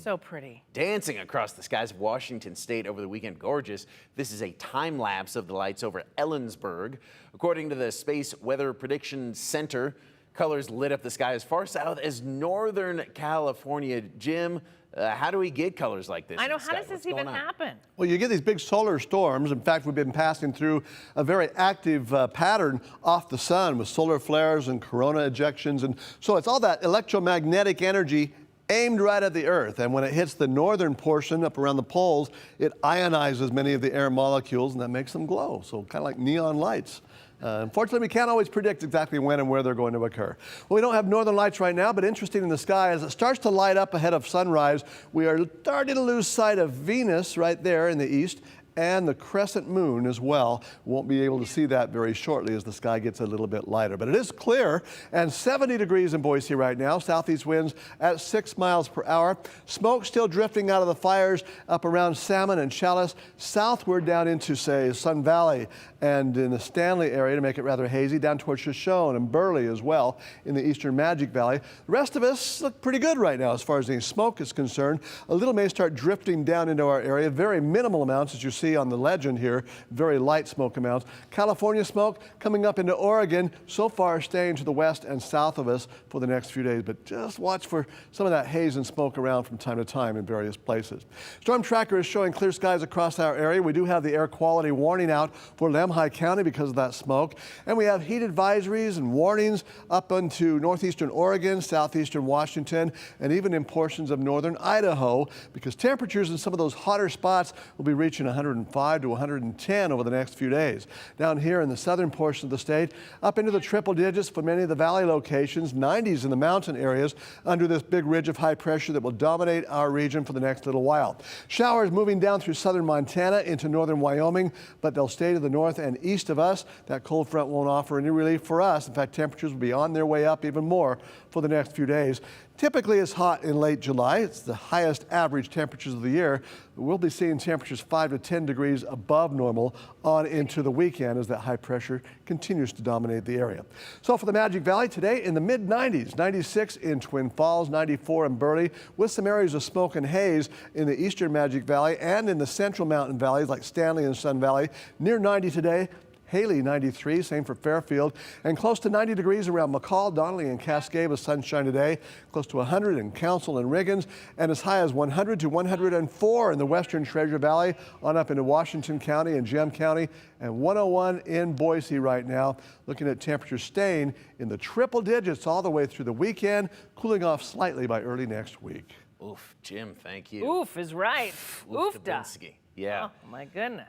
So pretty. Dancing across the skies of Washington state over the weekend. Gorgeous. This is a time lapse of the lights over Ellensburg. According to the Space Weather Prediction Center, colors lit up the sky as far south as Northern California. Jim, how do we get colors like this? I know, how does this even happen? Well, you get these big solar storms. In fact, we've been passing through a very active pattern off the sun with solar flares and corona ejections. And so it's all that electromagnetic energy aimed right at the Earth. And when it hits the northern portion up around the poles, it ionizes many of the air molecules, and that makes them glow. So kind of like neon lights. Unfortunately, we can't always predict exactly when and where they're going to occur. Well, we don't have northern lights right now, but interesting in the sky, as it starts to light up ahead of sunrise, we are starting to lose sight of Venus right there in the east, and the crescent moon as well. Won't be able to see that very shortly as the sky gets a little bit lighter. But it is clear, and 70 degrees in Boise right now. Southeast winds at 6 miles per hour. Smoke still drifting out of the fires up around Salmon and Chalice, southward down into, say, Sun Valley and in the Stanley area to make it rather hazy, down towards Shoshone and Burley as well in the eastern Magic Valley. The rest of us look pretty good right now as far as any smoke is concerned. A little may start drifting down into our area. Very minimal amounts, as you see on the legend here, very light smoke amounts. California smoke coming up into Oregon, so far staying to the west and south of us for the next few days, but just watch for some of that haze and smoke around from time to time in various places. Storm Tracker is showing clear skies across our area. We do have the air quality warning out for Lemhi County because of that smoke, and we have heat advisories and warnings up into northeastern Oregon, southeastern Washington, and even in portions of northern Idaho, because temperatures in some of those hotter spots will be reaching 105 to 110 over the next few days. Down here in the southern portion of the state, up into the triple digits for many of the valley locations, 90s in the mountain areas under this big ridge of high pressure that will dominate our region for the next little while. Showers moving down through southern Montana into northern Wyoming, but they'll stay to the north and east of us. That cold front won't offer any relief for us. In fact, temperatures will be on their way up even more for the next few days. Typically it's hot in late July. It's the highest average temperatures of the year. We'll be seeing temperatures 5 to 10 degrees above normal on into the weekend as that high pressure continues to dominate the area. So for the Magic Valley today in the mid-90s, 96 in Twin Falls, 94 in Burley, with some areas of smoke and haze in the eastern Magic Valley and in the central mountain valleys like Stanley and Sun Valley. Near 90 today. Haley 93, same for Fairfield, and close to 90 degrees around McCall, Donnelly, and Cascade with sunshine today, close to 100 in Council and Riggins, and as high as 100 to 104 in the western Treasure Valley, on up into Washington County and Gem County, and 101 in Boise right now. Looking at temperatures staying in the triple digits all the way through the weekend, cooling off slightly by early next week. Oof, Jim, thank you. Oof is right. Oof, Oofda. yeah. Oh, my goodness.